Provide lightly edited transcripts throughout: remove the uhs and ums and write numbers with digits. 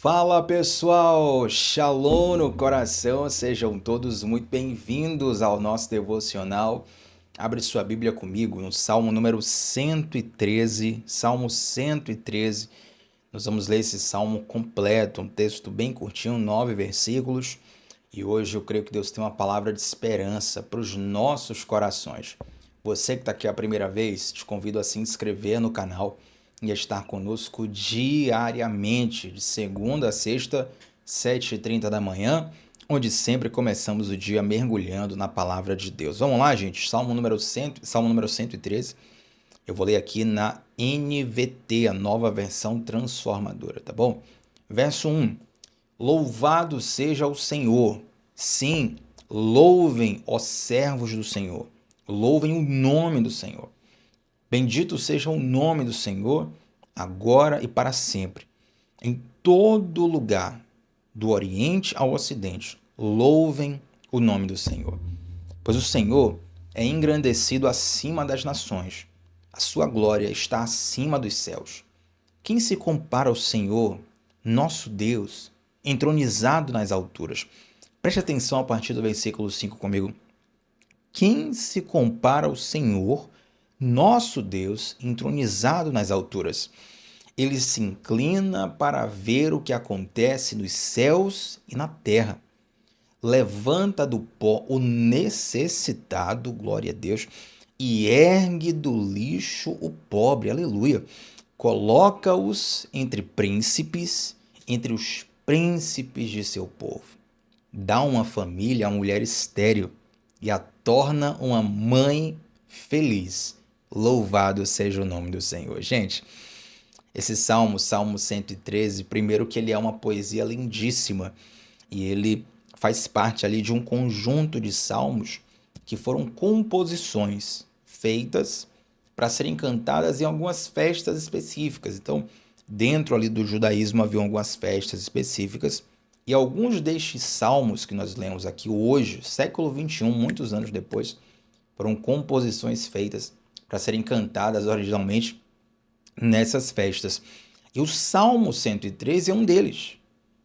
Fala pessoal, Shalom no coração, sejam todos muito bem-vindos ao nosso devocional. Abre sua Bíblia comigo no Salmo número 113, Salmo 113. Nós vamos ler esse salmo completo, um texto bem curtinho, 9 versículos. E hoje eu creio que Deus tem uma palavra de esperança para os nossos corações. Você que está aqui a primeira vez, te convido a se inscrever no canal e a estar conosco diariamente, de segunda a sexta, 7h30 da manhã, onde sempre começamos o dia mergulhando na palavra de Deus. Vamos lá, gente? Salmo número 113. Eu vou ler aqui na NVT, a nova versão transformadora, tá bom? Verso 1. Louvado seja o Senhor. Sim, louvem, ó servos do Senhor. Louvem o nome do Senhor. Bendito seja o nome do Senhor, agora e para sempre. Em todo lugar, do Oriente ao Ocidente, louvem o nome do Senhor. Pois o Senhor é engrandecido acima das nações. A sua glória está acima dos céus. Quem se compara ao Senhor, nosso Deus, entronizado nas alturas? Preste atenção a partir do versículo 5 comigo. Quem se compara ao Senhor, nosso Deus, entronizado nas alturas? Ele se inclina para ver o que acontece nos céus e na terra. Levanta do pó o necessitado, glória a Deus, e ergue do lixo o pobre, aleluia. Coloca-os entre príncipes, entre os príncipes de seu povo. Dá uma família à mulher estéril e a torna uma mãe feliz. Louvado seja o nome do Senhor. Gente, esse salmo, Salmo 113, primeiro que ele é uma poesia lindíssima e ele faz parte ali de um conjunto de salmos que foram composições feitas para serem cantadas em algumas festas específicas. Então, dentro ali do judaísmo havia algumas festas específicas e alguns destes salmos que nós lemos aqui hoje, século 21, muitos anos depois, foram composições feitas para serem cantadas originalmente nessas festas. E o Salmo 113 é um deles.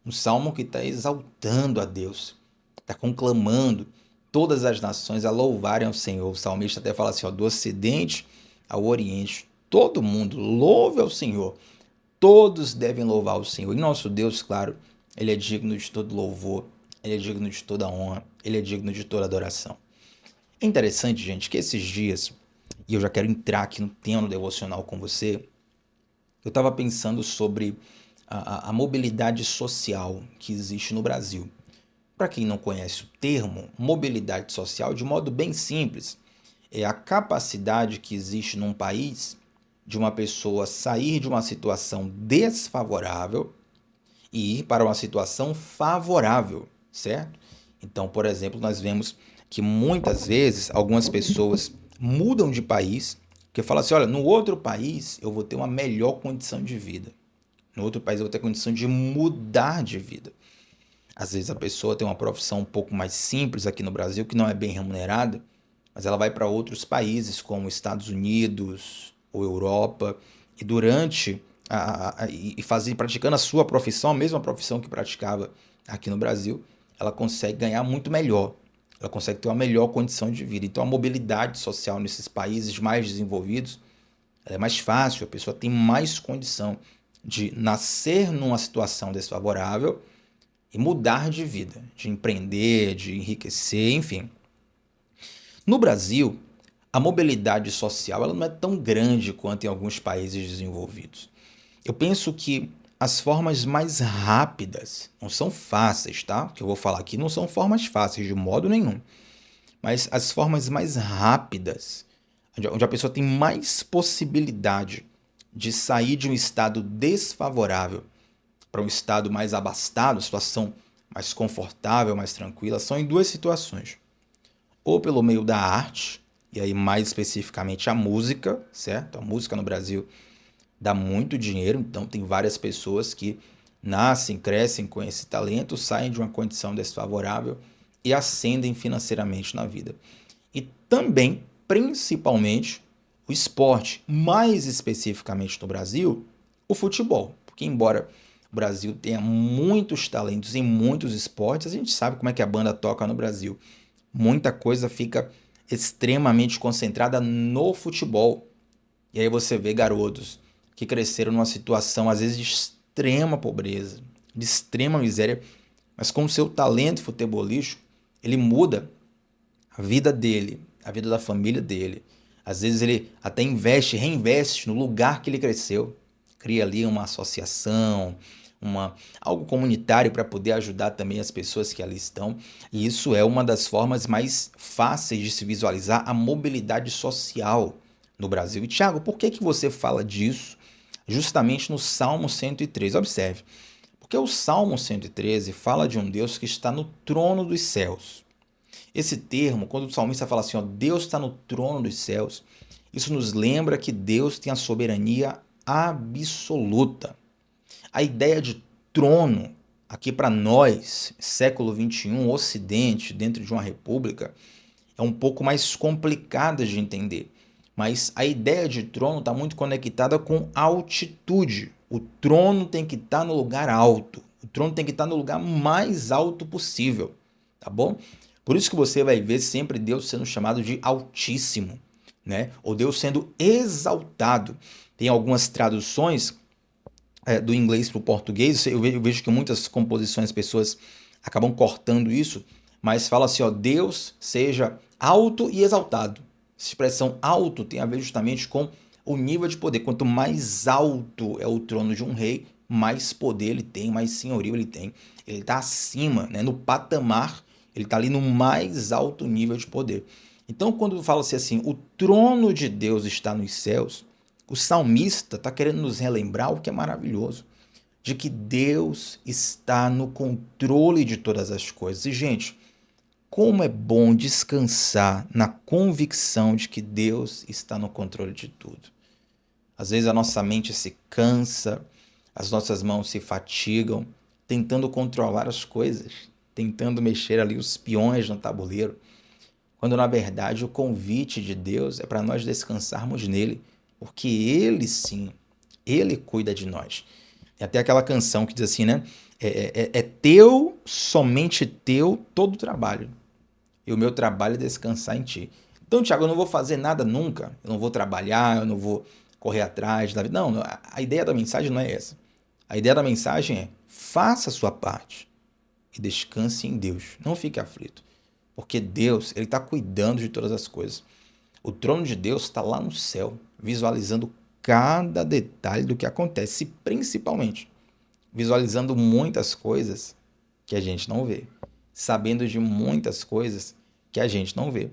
Um salmo que está exaltando a Deus, está conclamando todas as nações a louvarem ao Senhor. O salmista até fala assim, ó, do ocidente ao oriente, todo mundo louve ao Senhor. Todos devem louvar o Senhor. E nosso Deus, claro, ele é digno de todo louvor, ele é digno de toda honra, ele é digno de toda adoração. É interessante, gente, que esses dias, e eu já quero entrar aqui no tema devocional com você, eu estava pensando sobre a mobilidade social que existe no Brasil. Para quem não conhece o termo, mobilidade social, de modo bem simples, é a capacidade que existe num país de uma pessoa sair de uma situação desfavorável e ir para uma situação favorável, certo? Então, por exemplo, nós vemos que muitas vezes algumas pessoas mudam de país porque falam assim, olha, no outro país eu vou ter uma melhor condição de vida. No outro país eu vou ter condição de mudar de vida. Às vezes a pessoa tem uma profissão um pouco mais simples aqui no Brasil, que não é bem remunerada, mas ela vai para outros países como Estados Unidos ou Europa e durante praticando a sua profissão, a mesma profissão que praticava aqui no Brasil, ela consegue ganhar muito melhor. Ela consegue ter uma melhor condição de vida. Então a mobilidade social nesses países mais desenvolvidos ela é mais fácil, a pessoa tem mais condição de nascer numa situação desfavorável e mudar de vida, de empreender, de enriquecer, enfim. No Brasil, a mobilidade social ela não é tão grande quanto em alguns países desenvolvidos. Eu penso que as formas mais rápidas, não são fáceis, tá? O que eu vou falar aqui não são formas fáceis de modo nenhum, mas as formas mais rápidas, onde a pessoa tem mais possibilidade de sair de um estado desfavorável para um estado mais abastado, situação mais confortável, mais tranquila, são em duas situações. Ou pelo meio da arte, e aí mais especificamente a música, certo? A música no Brasil dá muito dinheiro, então tem várias pessoas que nascem, crescem com esse talento, saem de uma condição desfavorável e ascendem financeiramente na vida. E também, principalmente, o esporte, mais especificamente no Brasil, o futebol. Porque embora o Brasil tenha muitos talentos em muitos esportes, a gente sabe como é que a banda toca no Brasil. Muita coisa fica extremamente concentrada no futebol. E aí você vê garotos que cresceram numa situação, às vezes, de extrema pobreza, de extrema miséria, mas com o seu talento futebolístico, ele muda a vida dele, a vida da família dele. Às vezes ele até reinveste no lugar que ele cresceu, cria ali uma associação, algo comunitário para poder ajudar também as pessoas que ali estão. E isso é uma das formas mais fáceis de se visualizar a mobilidade social no Brasil. E Tiago, por que você fala disso justamente no Salmo 113? Observe, porque o Salmo 113 fala de um Deus que está no trono dos céus. Esse termo, quando o salmista fala assim, ó, Deus está no trono dos céus, isso nos lembra que Deus tem a soberania absoluta. A ideia de trono, aqui para nós, século XXI, Ocidente, dentro de uma república, é um pouco mais complicada de entender. Mas a ideia de trono está muito conectada com altitude. O trono tem que estar no lugar alto. O trono tem que estar no lugar mais alto possível, tá bom? Por isso que você vai ver sempre Deus sendo chamado de Altíssimo, né? Ou Deus sendo exaltado. Tem algumas traduções do inglês para o português, eu vejo que muitas composições as pessoas acabam cortando isso, mas fala assim, ó, Deus seja alto e exaltado. Essa expressão alto tem a ver justamente com o nível de poder. Quanto mais alto é o trono de um rei, mais poder ele tem, mais senhorio ele tem. Ele está acima, né, no patamar, ele está ali no mais alto nível de poder. Então, quando fala-se assim, o trono de Deus está nos céus, o salmista está querendo nos relembrar o que é maravilhoso, de que Deus está no controle de todas as coisas. E, gente, como é bom descansar na convicção de que Deus está no controle de tudo. Às vezes a nossa mente se cansa, as nossas mãos se fatigam, tentando controlar as coisas, tentando mexer ali os peões no tabuleiro, quando na verdade o convite de Deus é para nós descansarmos nele, porque ele sim, ele cuida de nós. Tem até aquela canção que diz assim, né? É teu, somente teu, todo o trabalho. E o meu trabalho é descansar em ti. Então, Tiago, eu não vou fazer nada nunca. Eu não vou trabalhar, eu não vou correr atrás da vida. Não, a ideia da mensagem não é essa. A ideia da mensagem é faça a sua parte e descanse em Deus. Não fique aflito. Porque Deus, ele está cuidando de todas as coisas. O trono de Deus está lá no céu, visualizando cada detalhe do que acontece, e principalmente visualizando muitas coisas que a gente não vê, sabendo de muitas coisas que a gente não vê.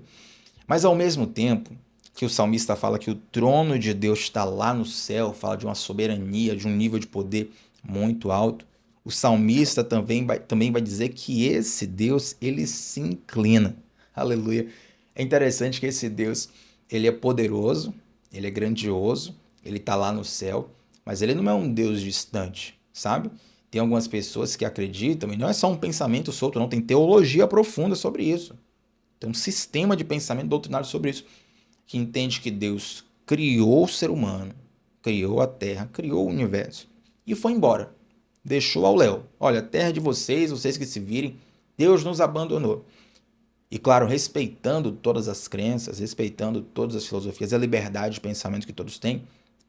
Mas ao mesmo tempo que o salmista fala que o trono de Deus está lá no céu, fala de uma soberania, de um nível de poder muito alto, o salmista também vai dizer que esse Deus, ele se inclina. Aleluia. É interessante que esse Deus, ele é poderoso, ele é grandioso, ele está lá no céu, mas ele não é um Deus distante, sabe? Tem algumas pessoas que acreditam, e não é só um pensamento solto, não, tem teologia profunda sobre isso. Tem um sistema de pensamento doutrinário sobre isso, que entende que Deus criou o ser humano, criou a terra, criou o universo e foi embora. Deixou ao léu. Olha, a terra é de vocês, vocês que se virem, Deus nos abandonou. E claro, respeitando todas as crenças, respeitando todas as filosofias, a liberdade de pensamento que todos têm,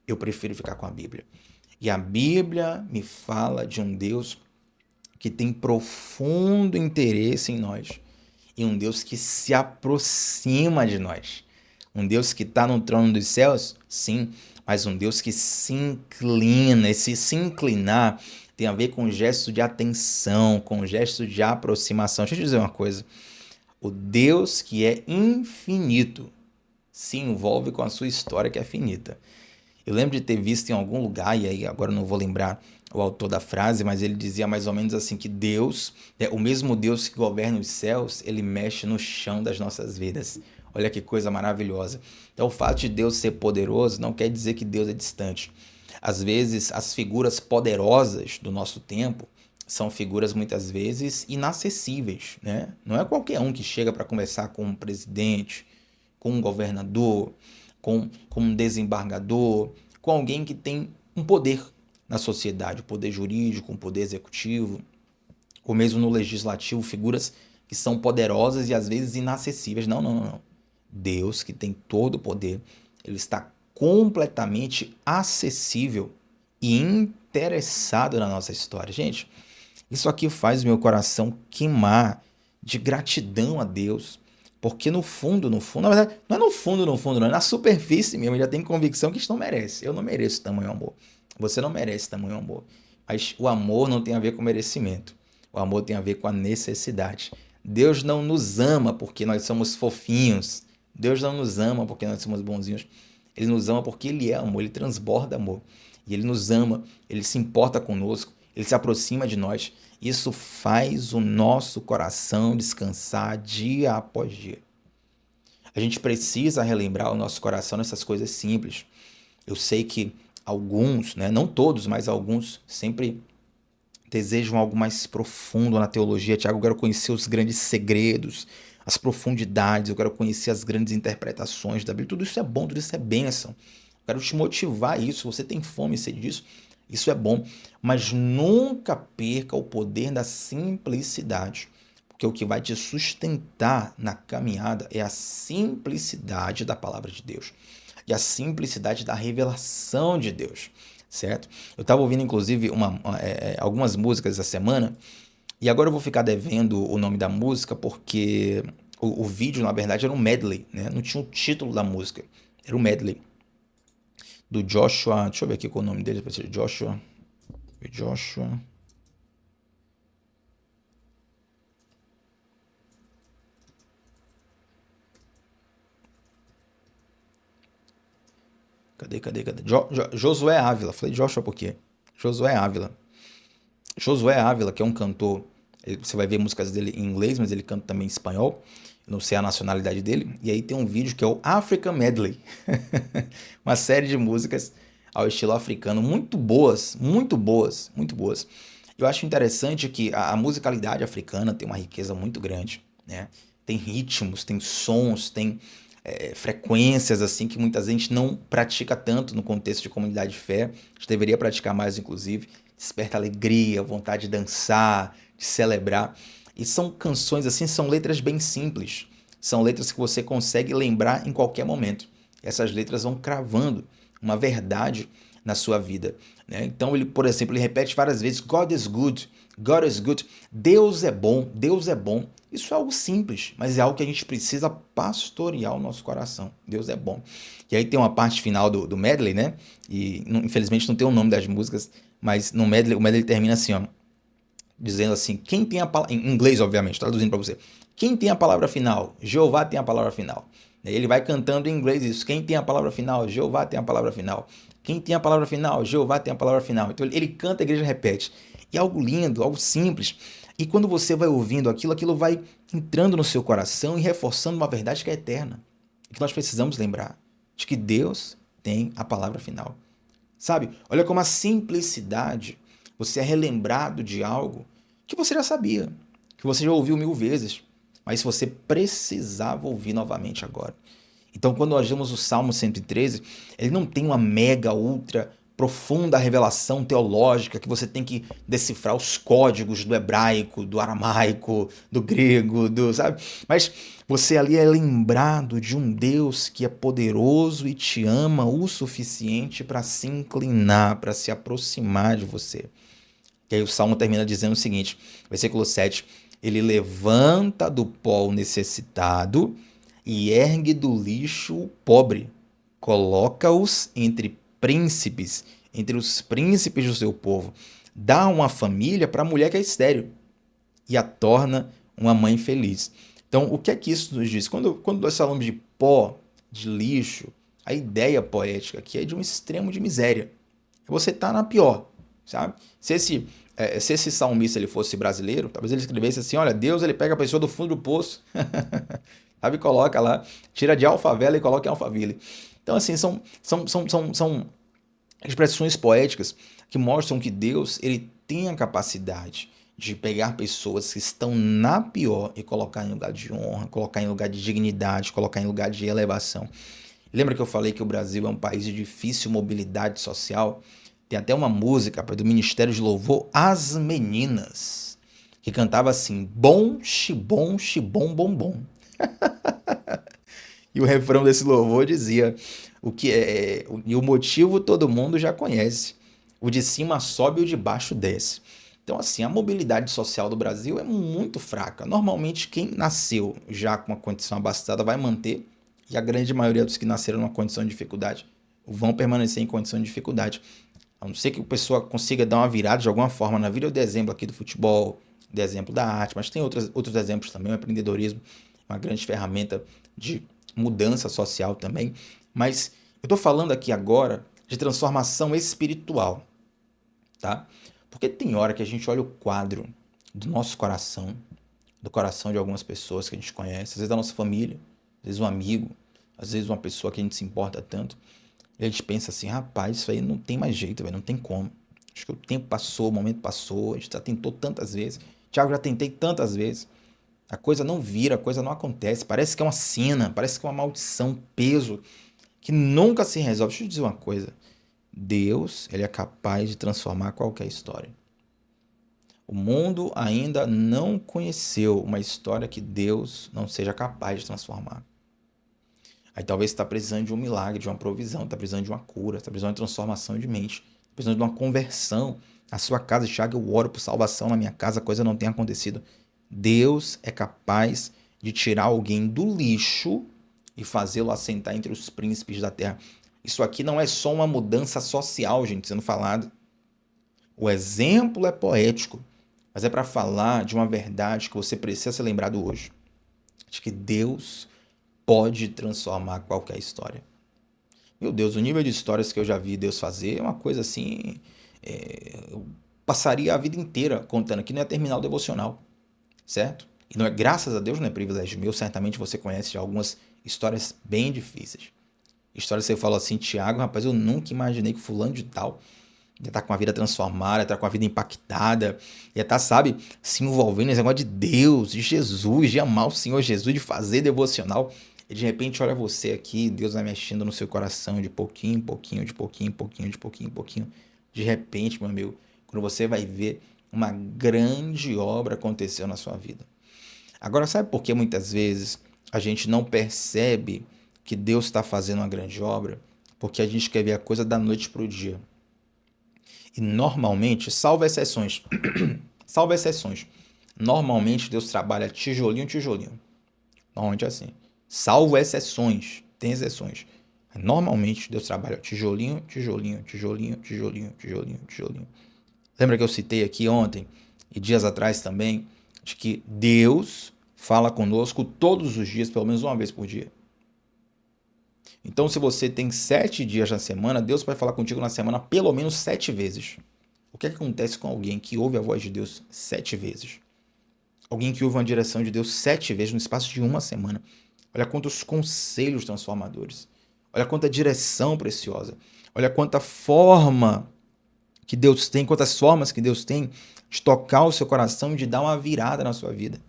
eu prefiro ficar com a Bíblia. E a Bíblia me fala de um Deus que tem profundo interesse em nós. E um Deus que se aproxima de nós. Um Deus que está no trono dos céus? Sim, mas um Deus que se inclina. Esse se inclinar tem a ver com um gesto de atenção, com um gesto de aproximação. Deixa eu te dizer uma coisa. O Deus que é infinito se envolve com a sua história que é finita. Eu lembro de ter visto em algum lugar, e aí agora não vou lembrar o autor da frase, mas ele dizia mais ou menos assim que Deus, o mesmo Deus que governa os céus, ele mexe no chão das nossas vidas. Olha que coisa maravilhosa. Então o fato de Deus ser poderoso não quer dizer que Deus é distante. Às vezes as figuras poderosas do nosso tempo são figuras muitas vezes inacessíveis, né? Não é qualquer um que chega para conversar com um presidente, com um governador, com um desembargador, com alguém que tem um poder. na sociedade, o poder jurídico, o poder executivo, ou mesmo no legislativo, figuras que são poderosas e às vezes inacessíveis. Não, não, não, não. Deus, que tem todo o poder, ele está completamente acessível e interessado na nossa história. Gente, isso aqui faz meu coração queimar de gratidão a Deus, porque no fundo, na verdade, não é no fundo, não, é na superfície mesmo, eu já tenho convicção que isso não merece. Eu não mereço tamanho amor. Você não merece tamanho amor. Mas o amor não tem a ver com merecimento. O amor tem a ver com a necessidade. Deus não nos ama porque nós somos fofinhos. Deus não nos ama porque nós somos bonzinhos. Ele nos ama porque Ele é amor, Ele transborda amor. E Ele nos ama, Ele se importa conosco, Ele se aproxima de nós. Isso faz o nosso coração descansar dia após dia. A gente precisa relembrar o nosso coração nessas coisas simples. Eu sei que alguns, né, não todos, mas alguns sempre desejam algo mais profundo na teologia. Tiago, eu quero conhecer os grandes segredos, as profundidades, eu quero conhecer as grandes interpretações da Bíblia. Tudo isso é bom, tudo isso é bênção. Eu quero te motivar a isso. Você tem fome e sede disso? Isso é bom. Mas nunca perca o poder da simplicidade. Porque o que vai te sustentar na caminhada é a simplicidade da palavra de Deus. E a simplicidade da revelação de Deus, certo? Eu estava ouvindo, inclusive, algumas músicas essa semana, e agora eu vou ficar devendo o nome da música, porque o vídeo, na verdade, era um medley, né? Não tinha o título da música, era um medley. Do Joshua, deixa eu ver aqui qual é o nome dele, Joshua. Cadê? Josué Ávila. Falei Joshua por quê? Josué Ávila. Josué Ávila, que é um cantor, você vai ver músicas dele em inglês, mas ele canta também em espanhol. Eu não sei a nacionalidade dele. E aí tem um vídeo que é o African Medley. Uma série de músicas ao estilo africano, muito boas, muito boas, muito boas. Eu acho interessante que a musicalidade africana tem uma riqueza muito grande, né? Tem ritmos, tem sons, tem frequências assim que muita gente não pratica tanto no contexto de comunidade de fé. A gente deveria praticar mais, inclusive. Desperta alegria, vontade de dançar, de celebrar. E são canções assim, são letras bem simples. São letras que você consegue lembrar em qualquer momento. Essas letras vão cravando uma verdade na sua vida, né? Então ele, por exemplo, ele repete várias vezes: God is good, God is good. Deus é bom, Deus é bom. Isso é algo simples, mas é algo que a gente precisa pastorear o nosso coração. Deus é bom. E aí tem uma parte final do medley, né? E infelizmente não tem o nome das músicas, mas no medley, o medley termina assim, ó, dizendo assim: quem tem a palavra, em inglês, obviamente, traduzindo para você, quem tem a palavra final? Jeová tem a palavra final. Ele vai cantando em inglês isso: quem tem a palavra final? Jeová tem a palavra final. Quem tem a palavra final? Jeová tem a palavra final. Então ele canta, a igreja repete. E é algo lindo, algo simples. E quando você vai ouvindo aquilo, aquilo vai entrando no seu coração e reforçando uma verdade que é eterna. E que nós precisamos lembrar de que Deus tem a palavra final. Sabe? Olha como a simplicidade, você é relembrado de algo que você já sabia, que você já ouviu 1000 vezes, mas você precisava ouvir novamente agora. Então, quando nós vemos o Salmo 113, ele não tem uma mega, ultra profunda revelação teológica que você tem que decifrar os códigos do hebraico, do aramaico, do grego, sabe? Mas você ali é lembrado de um Deus que é poderoso e te ama o suficiente para se inclinar, para se aproximar de você. E aí o Salmo termina dizendo o seguinte, versículo 7, ele levanta do pó o necessitado e ergue do lixo o pobre, coloca-os entre príncipes, entre os príncipes do seu povo, dá uma família para a mulher que é estéril e a torna uma mãe feliz. Então, o que é que isso nos diz? Quando nós falamos de pó, de lixo, a ideia poética aqui é de um extremo de miséria. Você está na pior, sabe? Se esse salmista ele fosse brasileiro, talvez ele escrevesse assim: olha, Deus ele pega a pessoa do fundo do poço, sabe? Coloca lá, tira de Alfavela e coloca em Alphaville. Então, assim, são expressões poéticas que mostram que Deus ele tem a capacidade de pegar pessoas que estão na pior e colocar em lugar de honra, colocar em lugar de dignidade, colocar em lugar de elevação. Lembra que eu falei que o Brasil é um país de difícil mobilidade social? Tem até uma música rapaz, do Ministério de Louvor, As Meninas, que cantava assim, bom, xibom, xibom, bom, bom. E o refrão desse louvor dizia, e o motivo todo mundo já conhece, o de cima sobe e o de baixo desce. Então, assim, a mobilidade social do Brasil é muito fraca. Normalmente, quem nasceu já com uma condição abastada vai manter, e a grande maioria dos que nasceram numa condição de dificuldade vão permanecer em condição de dificuldade. A não ser que a pessoa consiga dar uma virada de alguma forma na vida. Eu dei exemplo aqui do futebol, dei exemplo da arte, mas tem outros exemplos também. O empreendedorismo é uma grande ferramenta de mudança social também. Mas eu estou falando aqui agora de transformação espiritual, tá? Porque tem hora que a gente olha o quadro do nosso coração, do coração de algumas pessoas que a gente conhece, às vezes da nossa família, às vezes um amigo, às vezes uma pessoa que a gente se importa tanto, e a gente pensa assim, rapaz, isso aí não tem mais jeito, véio, não tem como. Acho que o tempo passou, o momento passou, a gente já tentou tantas vezes. Tiago, já tentei tantas vezes. A coisa não vira, a coisa não acontece. Parece que é uma sina, parece que é uma maldição, um peso que nunca se resolve. Deixa eu te dizer uma coisa. Deus, ele é capaz de transformar qualquer história. O mundo ainda não conheceu uma história que Deus não seja capaz de transformar. Aí talvez você está precisando de um milagre, de uma provisão, está precisando de uma cura, está precisando de transformação de mente, está precisando de uma conversão. A sua casa, Thiago, eu oro por salvação na minha casa, a coisa não tem acontecido. Deus é capaz de tirar alguém do lixo e fazê-lo assentar entre os príncipes da terra. Isso aqui não é só uma mudança social, gente, sendo falado. O exemplo é poético, mas é para falar de uma verdade que você precisa ser lembrado hoje. De que Deus pode transformar qualquer história. Meu Deus, o nível de histórias que eu já vi Deus fazer é uma coisa assim. Eu passaria a vida inteira contando aqui, não é terminar o devocional, certo? E não é, graças a Deus, não é privilégio meu, certamente você conhece já algumas histórias bem difíceis. Histórias que você fala assim, Tiago, rapaz, eu nunca imaginei que fulano de tal ia estar com a vida transformada, ia estar com a vida impactada, ia estar, sabe, se envolvendo nesse negócio de Deus, de Jesus, de amar o Senhor Jesus, de fazer devocional. E de repente olha você aqui, Deus vai mexendo no seu coração de pouquinho em pouquinho, de pouquinho em pouquinho, de pouquinho em pouquinho. De repente, meu amigo, quando você vai ver, uma grande obra aconteceu na sua vida. Agora, sabe por que muitas vezes a gente não percebe que Deus está fazendo uma grande obra? Porque a gente quer ver a coisa da noite para o dia. E normalmente, salvo exceções, salvo exceções, normalmente Deus trabalha tijolinho, tijolinho. Normalmente é assim. Salvo exceções, tem exceções. Normalmente Deus trabalha tijolinho, tijolinho, tijolinho, tijolinho, tijolinho, tijolinho. Lembra que eu citei aqui ontem e dias atrás também, de que Deus fala conosco todos os dias, pelo menos uma vez por dia. Então, se você tem 7 dias na semana, Deus vai falar contigo na semana pelo menos 7 vezes. O que acontece com alguém que ouve a voz de Deus 7 vezes? Alguém que ouve uma direção de Deus 7 vezes no espaço de uma semana. Olha quantos conselhos transformadores. Olha quanta direção preciosa. Olha quanta forma que Deus tem, quantas formas que Deus tem de tocar o seu coração e de dar uma virada na sua vida.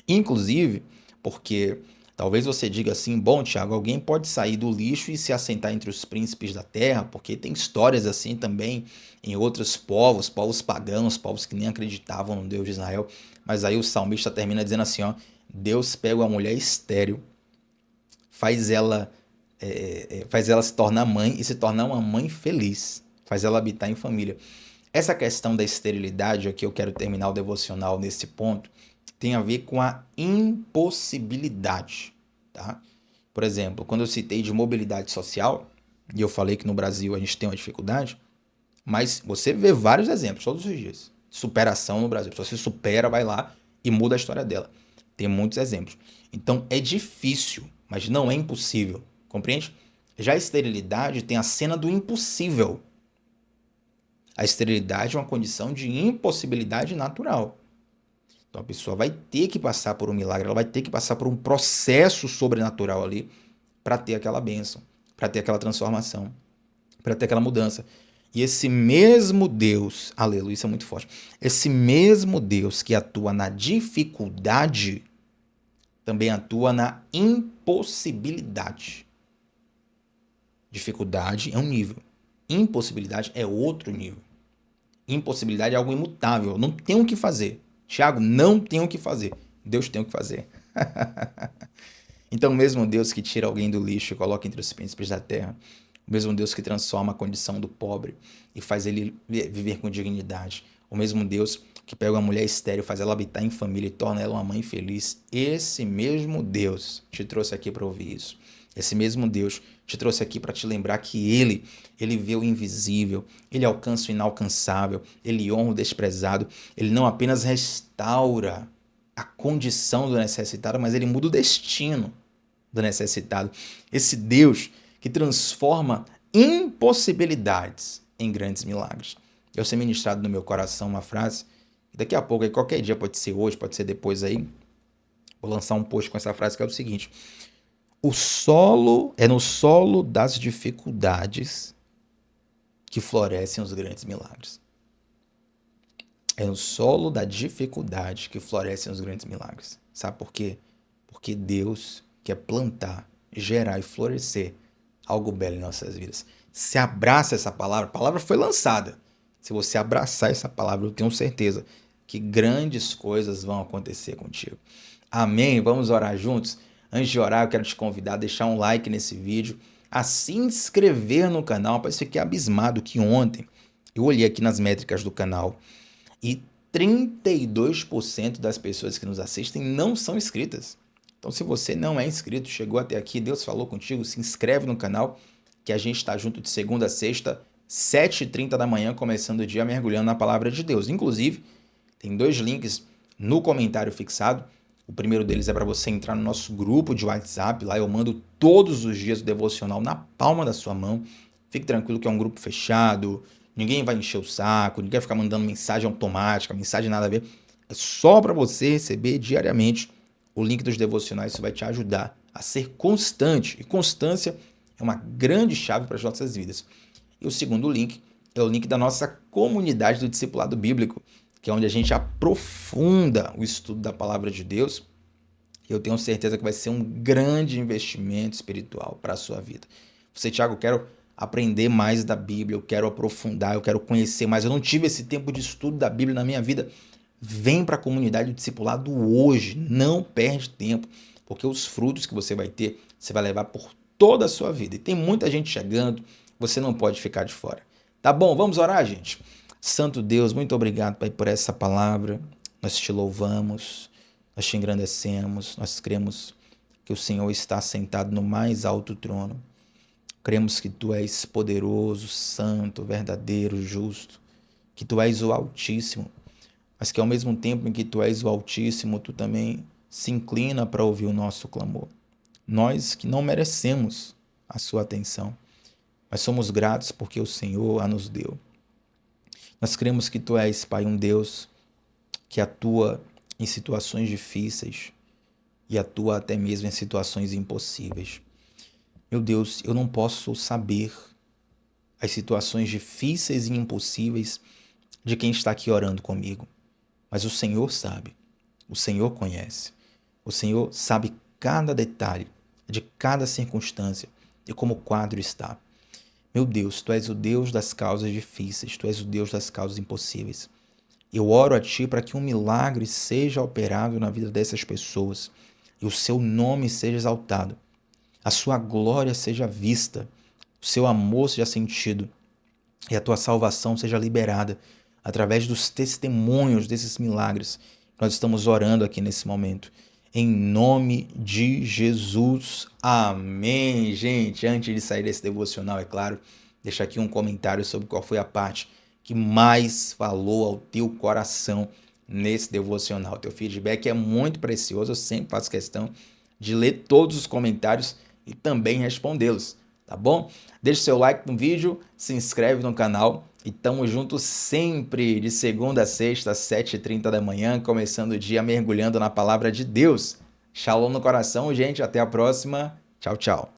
Inclusive, porque talvez você diga assim, bom, Tiago, alguém pode sair do lixo e se assentar entre os príncipes da terra, porque tem histórias assim também em outros povos, povos pagãos, povos que nem acreditavam no Deus de Israel. Mas aí o salmista termina dizendo assim, ó, Deus pega uma mulher estéril, faz ela, faz ela se tornar mãe e se tornar uma mãe feliz, faz ela habitar em família. Essa questão da esterilidade, aqui eu quero terminar o devocional nesse ponto, tem a ver com a impossibilidade, tá? Por exemplo, quando eu citei de mobilidade social, e eu falei que no Brasil a gente tem uma dificuldade, mas você vê vários exemplos todos os dias. Superação no Brasil. A pessoa se supera, vai lá e muda a história dela. Tem muitos exemplos. Então é difícil, mas não é impossível. Compreende? Já a esterilidade tem a cena do impossível. A esterilidade é uma condição de impossibilidade natural. Então a pessoa vai ter que passar por um milagre, ela vai ter que passar por um processo sobrenatural ali para ter aquela bênção, para ter aquela transformação, para ter aquela mudança. E esse mesmo Deus, aleluia, isso é muito forte, esse mesmo Deus que atua na dificuldade, também atua na impossibilidade. Dificuldade é um nível, Impossibilidade é outro nível. Impossibilidade é algo imutável. Não tem o que fazer. Tiago, não tem o que fazer. Deus tem o que fazer. Então, o mesmo Deus que tira alguém do lixo e coloca entre os príncipes da terra, o mesmo Deus que transforma a condição do pobre e faz ele viver com dignidade, o mesmo Deus que pega uma mulher estéril, faz ela habitar em família e torna ela uma mãe feliz, esse mesmo Deus te trouxe aqui para ouvir isso. Esse mesmo Deus te trouxe aqui para te lembrar que ele vê o invisível, ele alcança o inalcançável, ele honra o desprezado, ele não apenas restaura a condição do necessitado, mas ele muda o destino do necessitado. Esse Deus que transforma impossibilidades em grandes milagres. Eu sei ministrado no meu coração uma frase, daqui a pouco, aí qualquer dia, pode ser hoje, pode ser depois aí, vou lançar um post com essa frase que é o seguinte: é no solo das dificuldades que florescem os grandes milagres. É no solo da dificuldade que florescem os grandes milagres. Sabe por quê? Porque Deus quer plantar, gerar e florescer algo belo em nossas vidas. Se abraça essa palavra, a palavra foi lançada. Se você abraçar essa palavra, eu tenho certeza que grandes coisas vão acontecer contigo. Amém? Vamos orar juntos? Antes de orar, eu quero te convidar a deixar um like nesse vídeo, a se inscrever no canal. Parece que fiquei abismado que ontem eu olhei aqui nas métricas do canal e 32% das pessoas que nos assistem não são inscritas. Então, se você não é inscrito, chegou até aqui, Deus falou contigo, se inscreve no canal, que a gente está junto de segunda a sexta, 7h30 da manhã, começando o dia mergulhando na palavra de Deus. Inclusive, tem 2 links no comentário fixado. O primeiro deles é para você entrar no nosso grupo de WhatsApp. Lá eu mando todos os dias o devocional na palma da sua mão. Fique tranquilo que é um grupo fechado, ninguém vai encher o saco, ninguém vai ficar mandando mensagem automática, mensagem nada a ver. É só para você receber diariamente o link dos devocionais. Isso vai te ajudar a ser constante. E constância é uma grande chave para as nossas vidas. E o segundo link é o link da nossa comunidade do discipulado bíblico, que é onde a gente aprofunda o estudo da palavra de Deus. Eu tenho certeza que vai ser um grande investimento espiritual para a sua vida. Você, Thiago, eu quero aprender mais da Bíblia, eu quero aprofundar, eu quero conhecer mais. Eu não tive esse tempo de estudo da Bíblia na minha vida. Vem para a comunidade do discipulado hoje, não perde tempo, porque os frutos que você vai ter, você vai levar por toda a sua vida. E tem muita gente chegando, você não pode ficar de fora. Tá bom? Vamos orar, gente? Santo Deus, muito obrigado, Pai, por essa palavra. Nós te louvamos, nós te engrandecemos, nós cremos que o Senhor está sentado no mais alto trono. Cremos que Tu és poderoso, santo, verdadeiro, justo, que Tu és o Altíssimo, mas que ao mesmo tempo em que Tu és o Altíssimo, Tu também se inclina para ouvir o nosso clamor. Nós que não merecemos a Sua atenção, mas somos gratos porque o Senhor a nos deu. Nós cremos que Tu és, Pai, um Deus que atua em situações difíceis e atua até mesmo em situações impossíveis. Meu Deus, eu não posso saber as situações difíceis e impossíveis de quem está aqui orando comigo, mas o Senhor sabe, o Senhor conhece, o Senhor sabe cada detalhe de cada circunstância e como o quadro está. Meu Deus, Tu és o Deus das causas difíceis, Tu és o Deus das causas impossíveis. Eu oro a Ti para que um milagre seja operado na vida dessas pessoas e o Seu nome seja exaltado, a Sua glória seja vista, o Seu amor seja sentido e a Tua salvação seja liberada através dos testemunhos desses milagres. Nós estamos orando aqui nesse momento. Em nome de Jesus. Amém. Gente, antes de sair desse devocional, é claro, deixa aqui um comentário sobre qual foi a parte que mais falou ao teu coração nesse devocional. Teu feedback é muito precioso. Eu sempre faço questão de ler todos os comentários e também respondê-los, tá bom? Deixa seu like no vídeo, se inscreve no canal e tamo junto sempre, de segunda a sexta, 7h30 da manhã, começando o dia mergulhando na palavra de Deus. Shalom no coração, gente. Até a próxima. Tchau, tchau.